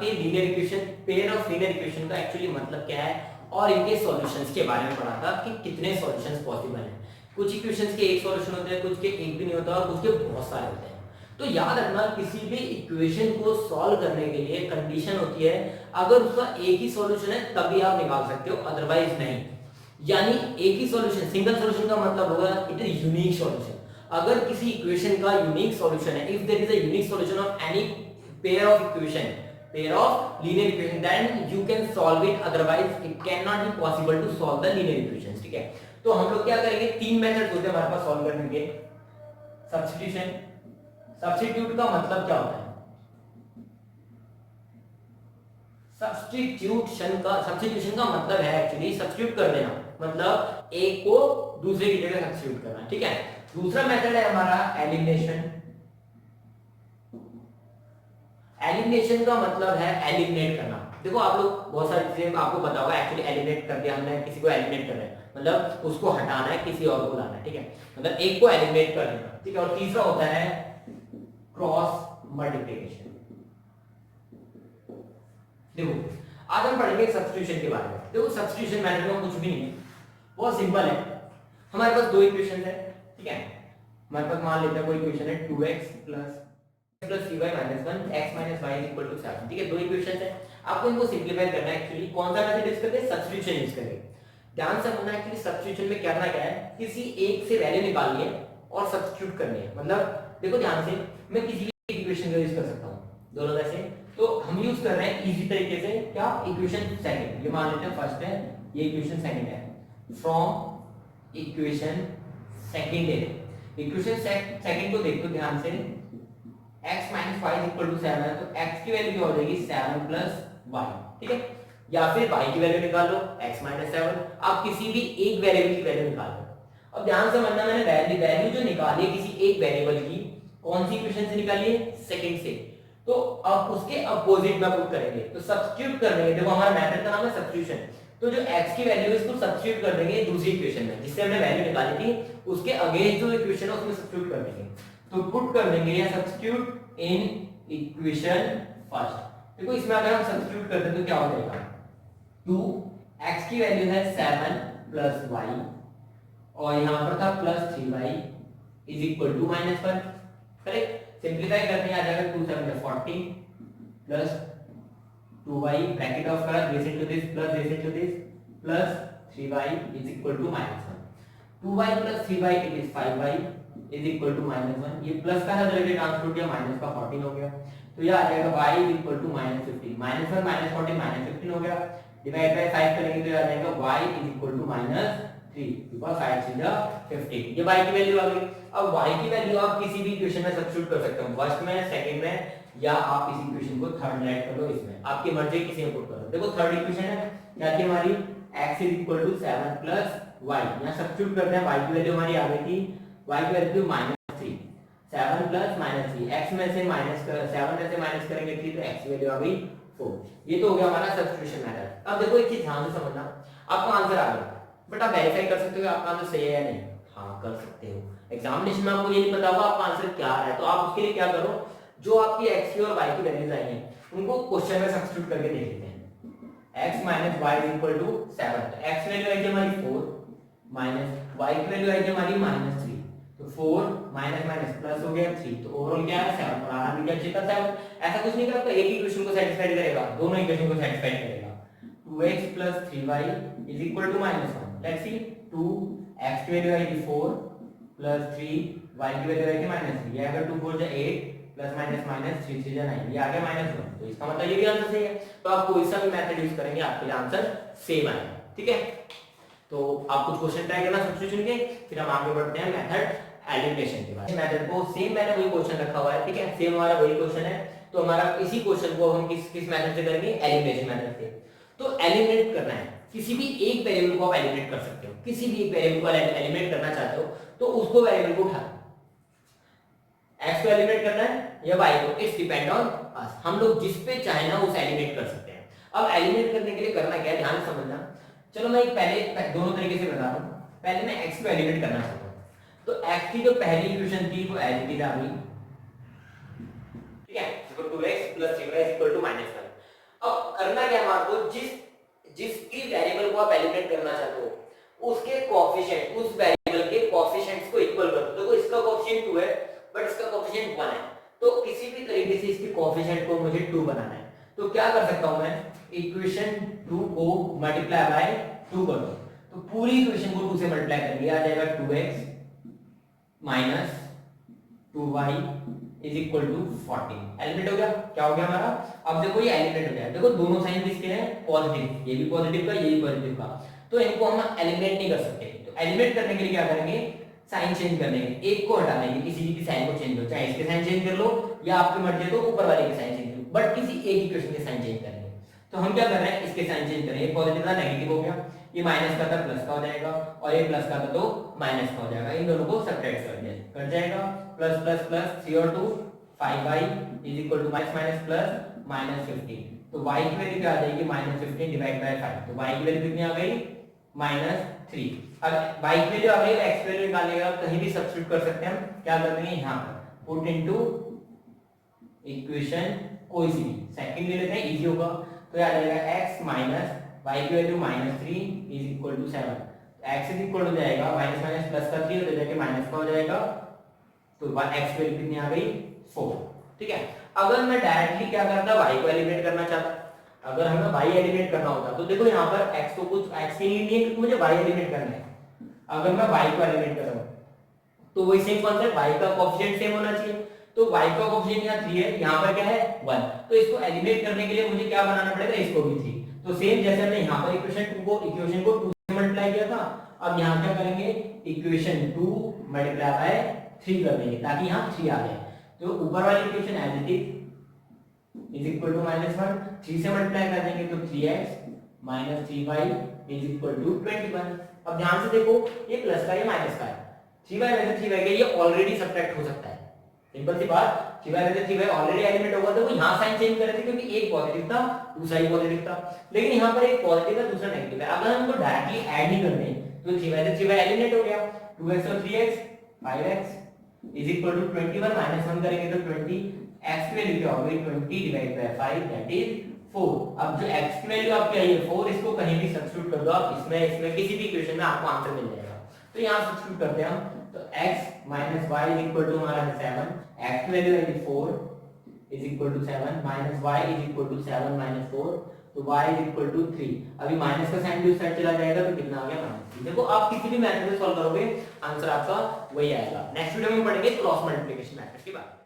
कि linear equation, pair of linear equation का actually मतलब क्या है और इनके सॉल्यूशंस के बारे में पढ़ा था कि कितने सॉल्यूशंस पॉसिबल हैं। कुछ इक्वेशंस के एक सॉल्यूशन होते हैं, कुछ के एक भी नहीं होता और कुछ के बहुत सारे होते हैं। तो याद रखना, किसी भी इक्वेशन को सॉल्व करने के लिए कंडीशन होती है अगर उसका एक ही सॉल्यूशन है तभी आप निकाल सकते हो, अदरवाइज नहीं। यानी एक ही सॉल्यूशन, सिंगल सॉल्यूशन का मतलब होगा इट इज यूनिक सॉल्यूशन। अगर किसी इक्वेशन का यूनिक सॉल्यूशन है, if there is a unique solution of any pair of equation, pair of linear equation, then you can solve it, otherwise it can not be possible to solve the linear equations. ठीक है, तो हम लोग क्या करेंगे, तीन methods होते हैं हमारे पास सॉल्व करने के। सब्स्टिट्यूशन, सब्स्टिट्यूट का मतलब क्या होता है? सब्स्टिट्यूशन का मतलब है एक्चुअली सब्स्टिट्यूट कर देना, मतलब एक को दूसरे की जगह सब्स्टिट्यूट करना। ठीक है, दूसरा मेथड है हमारा एलिमिनेशन। एलिमिनेशन का मतलब है एलिमिनेट करना। देखो आप लोग बहुत सारी चीजें आपको पता होगा, एक्चुअली एलिमिनेट कर दिया हमने, किसी को एलिमिनेट कर रहे हैं मतलब उसको हटाना है, किसी और को लाना है। ठीक है, मतलब एक को एलिमिनेट कर देना। ठीक है, और तीसरा होता है क्रॉस मल्टीप्लिकेशन। देखो आज हम पढ़ेंगे सब्स्टिट्यूशन के बारे में। देखो सब्स्टिट्यूशन मेथड में कुछ भी नहीं है, बहुत सिंपल है। हमारे पास दो इक्वेशन है, ठीक है, हमारे पास मान लेते हैं कोई इक्वेशन है 2x plus 3y minus 1 x minus y equal to 7। ठीक है, दो इक्वेशन है, आपको इनको सिंपलीफाई करना है। एक्चुअली कौन सा मेथड यूज करते हैं? सब्स्टिट्यूशन यूज करेंगे। ध्यान से समझना, एक्चुअली सब्स्टिट्यूशन में करना क्या है, किसी एक से वैल्यू निकालनी है और सब्स्टिट्यूट करनी है। मतलब देखो ध्यान से, मैं किसी भी इक्वेशन का यूज कर सकता हूं, दोनों में से। तो हम यूज कर रहे हैं इजी तरीके से, क्या, इक्वेशन सेकंड। ये मान लेते हैं फर्स्ट है, ये इक्वेशन सेकंड है। फ्रॉम इक्वेशन सेकंड है, इक्वेशन सेकंड को देखो ध्यान से, x minus y equal to 7 है, तो x की वैल्यू क्या हो जाएगी 7 प्लस y। ठीक है, या फिर y की वैल्यू निकाल लो x माइनस 7, आप किसी भी एक वेरिएबल की वैल्यू निकाल लो। अब ध्यान से समझना, मैंने वैल्यू जो निकाली है किसी एक वेरिएबल की, कौन सी इक्वेशन से निकाली है? सेकंड से। तो अब उसके अपोजिट में पुट करेंगे, तो सब्स्टिट्यूट कर देंगे। देखो हमारा मेथड का नाम है सब्स्टिट्यूशन। तो जो x की वैल्यू है इसको सब्स्टिट्यूट कर देंगे दूसरी इक्वेशन में जिससे हमने वैल्यू निकाली थी, उसके अगेंस्ट जो इक्वेशन है उसमें सब्स्टिट्यूट कर देंगे। तो पुट कर देंगे या सब्स्टिट्यूट इन इक्वेशन फर्स्ट। देखो इसमें अगर हम सब्स्टिट्यूट करते हैं तो क्या हो जाएगा, 2x की वैल्यू है 7 प्लस y और यहां पर था plus 3y is equal to -1। Correct, simplify करते हैं, आ जाएगा 2 7 40 प्लस 2y ब्रैकेट ऑफ कर this into this plus this into this plus 3y is equal to -1। 2y plus 3y it is 5y is equal to -1। ये plus का है तो लेके ट्रांसफर किया, माइनस का 14 हो गया। तो ये आ जाएगा y इज इक्वल टू -15, -1 -14 -15 हो गया। डिवाइड बाय 5 करेंगे तो ये आ जाएगा y is equal to -3 because 5 से 15। ये y की वैल्यू आ गई। अब y की वैल्यू आप किसी भी इक्वेशन में सब्स्टिट्यूट कर सकते हो, फर्स्ट में, सेकंड में, या आप इस इक्वेशन को थर्ड में ऐड कर लो, इसमें आपकी मर्जी, किसी में पुट कर लो। देखो थर्ड इक्वेशन है क्या थी हमारी, x is equal to 7 plus y, यहां सब्स्टिट्यूट करते हैं, y की वैल्यू हमारी आ गई थी, y की वैल्यू -3, 7 प्लस -3, x में से माइनस कर 7 में से माइनस करेंगे 3 तो x की वैल्यू आ गई 4। ये तो हो गया हमारा सब्स्टिट्यूशन मेथड। अब देखो एक चीज ध्यान से समझना, आपका आंसर आ गया, बट आप वेरीफाई कर सकते हो कि आपका आंसर सही है या नहीं। हाँ कर सकते हो, एग्जामिनेशन में आपको ये नहीं पता होगा आपका आंसर क्या आ रहा है, तो आप उसके लिए क्या करो, जो आपकी x की और y की वैल्यूज आई हैं उनको क्वेश्चन में सब्स्टिट्यूट करके देख लेते हैं। x minus y is equal to 7, तो x वैल्यू आई थी हमारी 4 माइनस y की वैल्यू आई थी हमारी -3, तो 4 माइनस माइनस प्लस हो गया 3, तो ओवरऑल क्या है 7, और आना भी क्या चाहिए था 7। ऐसा कुछ नहीं करता, एक ही इक्वेशन को सेटिस्फाई करेगा, दोनों इक्वेशन को सेटिस्फाई करेगा। 2x plus 3y is equal to -1। Let's see, 2x की वैल्यू आई थी 4 प्लस 3y की वैल्यू आई थी -3, ये अगर 2 4 जा 8 प्लस माइनस माइनस 3 3 जा 9, ये आ गया -1, तो इसका मतलब ये भी आंसर सही है। तो आप कोई सा भी मेथड यूज करेंगे आपके लिए आंसर सेम आएगा। ठीक है, तो आप कुछ क्वेश्चन ट्राई करना सब्स्टिट्यूशन के, फिर हम आगे बढ़ते हैं मेथड एलिमिनेशन के बाद। मेथड को सेम मैंने वही क्वेश्चन रखा हुआ है, ठीक है, सेम हमारा वही क्वेश्चन है, तो हमारा इसी क्वेश्चन को हम किस मेथड से करेंगे, एलिमिनेशन मेथड से। तो एलिमिनेट करना है, किसी भी एक वेरिएबल को आप एलिमिनेट कर सकते हो, किसी भी एक वेरिएबल को एलिमिनेट करना चाहते हो तो उसको वेरिएबल को उठा, x को एलिमिनेट करना है या y को, इट्स डिपेंड ऑन अस, हम लोग जिस पे चाहे ना उसे एलिमिनेट कर सकते हैं। अब एलिमिनेट करने के लिए करना क्या है, ध्यान से समझना। चलो मैं पहले दोनों तरीके से बता रहा हूं। पहले मैं x को एलिमिनेट करना चाहता हूं, तो x की जो पहली इक्वेशन थी वो एज इट इज आ गई, ठीक है, 2x 3y =-1। करना क्या हमारे को, जिसकी वेरिएबल को आप एलिमिनेट करना चाहते हो उसके कोएफिशिएंट, उस वेरिएबल के कोएफिशिएंट्स को इक्वल कर दो। देखो इसका कोएफिशिएंट 2 है बट इसका कोएफिशिएंट 1 है, तो किसी भी तरीके से इसके कोएफिशिएंट को मुझे 2 बनाना है। तो क्या कर सकता हूं मैं, इक्वेशन 2 को मल्टीप्लाई बाय 2 कर दो, तो पूरी इक्वेशन को 2 से मल्टीप्लाई कर दिया, आ जाएगा 2x minus 2y is equal to 14। Eliminate हो गया, क्या हो गया हमारा, अब देखो ये एलिमिनेट हो गया। देखो दोनों साइन किसके हैं, पॉजिटिव, ये भी पॉजिटिव का, ये भी पॉजिटिव का, तो इनको हम एलिमिनेट नहीं कर सकते। तो एलिमिनेट करने के लिए क्या करेंगे, साइन चेंज कर देंगे, एक को हटा देंगे, किसी की साइन को चेंज हो, चाहे इसके साइन चेंज कर लो या आपकी मर्जी है तो ऊपर वाले के साइन चेंज कर लो, बट किसी एक इक्वेशन के साइन चेंज करेंगे। तो हम क्या कर रहे हैं, इसके साइन चेंज करेंगे, पॉजिटिव था नेगेटिव हो गया, ये माइनस का था प्लस का हो जाएगा, और ये प्लस का था तो माइनस का हो जाएगा, इन दोनों को सब्ट्रैक्ट कर जाएगा, प्लस प्लस प्लस 3 और 2 5y is equal to minus minus plus minus 15। तो y की वैल्यू क्या आ जाएगी, माइनस 15 डिवाइड बाय 5, तो y की वैल्यू कितनी आ गई, -3। अब y की वैल्यू आ गई, x की वैल्यू निकालने के बाद कहीं भी सब्स्टिट्यूट कर सकते हैं हम, क्या कर देंगे यहां पर पुट इनटू इक्वेशन कोई सी भी, सेकंड ले लेते हैं इजी होगा, तो ये आ जाएगा x माइनस y की value -3 is equal to 7, x is equal हो जाएगा माइनस माइनस प्लस का 3 हो जाएगा माइनस का हो जाएगा, तो x की वैल्यू कितनी आ गई 4। ठीक है, अगर मैं डायरेक्टली क्या करता, y को एलिमिनेट करना चाहता, अगर हमें y एलिमिनेट करना होता, तो देखो यहाँ पर x तो कुछ x के लिए नहीं है क्योंकि मुझे y एलिमिनेट करना है। अगर मैं y को एलिमिनेट कर रहा हूँ तो वही सेम कॉन्सेप्ट, y का कोएफिशिएंट सेम होना चाहिए, तो y का कोएफिशिएंट यहाँ 3 है, यहाँ पर क्या है 1, तो इसको एलिमिनेट करने के लिए मुझे क्या बनाना पड़ेगा, इसको भी 3। तो सेम जैसे हमने यहाँ पर इक्वेशन को 2 से मल्टीप्लाई किया था, अब यहाँ क्या करेंगे, इक्वेशन 2 मल्टीप्लाई बाय 3 कर देंगे ताकि यहाँ 3 आ जाए। तो ऊपर वाली equation as it is equal to -1, 3 से मल्टीप्लाई कर देंगे तो 3x minus 3y is equal to 21। अब ध्यान से देखो ये प्लस का ये माइनस का है, 3y में से 3y का ये ऑलरेडी सब्ट्रैक्ट हो सकता है, सिंपल सी बात, 3y में से 3y ऑलरेडी एलिमिनेट होगा, तो यहां साइन चेंज कर रहे थे क्योंकि एक पॉजिटिव था दूसरा ही पॉजिटिव था, लेकिन यहां पर एक पॉजिटिव है दूसरा नेगेटिव है। अगर हमको डायरेक्टली ऐड नहीं करने तो 3y से 3y एलिमिनेट हो गया, 2x और 3x 5x is equal to 21 minus 1 करेंगे तो 20, x की वैल्यू क्या होगी 20 डिवाइड बाय 5 दैट इज 4। अब जो x की वैल्यू आपकी आई है 4, इसको कहीं भी सब्स्टिट्यूट कर दो आप, इसमें किसी भी इक्वेशन में आपको आंसर मिल जाएगा। तो यहां सब्स्टिट्यूट करते हैं हम, तो x minus y is equal to हमारा 7, x की वैल्यू है 4 is equal to 7 minus y is equal to 7 minus 4, तो y इज इक्वल टू 3। अभी माइनस का साइन भी उस साइड चला जाएगा तो कितना आ गया -3। देखो आप किसी भी मेथड से सॉल्व करोगे आंसर आपका वही आएगा। नेक्स्ट वीडियो में पढ़ेंगे क्रॉस मल्टीप्लिकेशन मेथड की बात।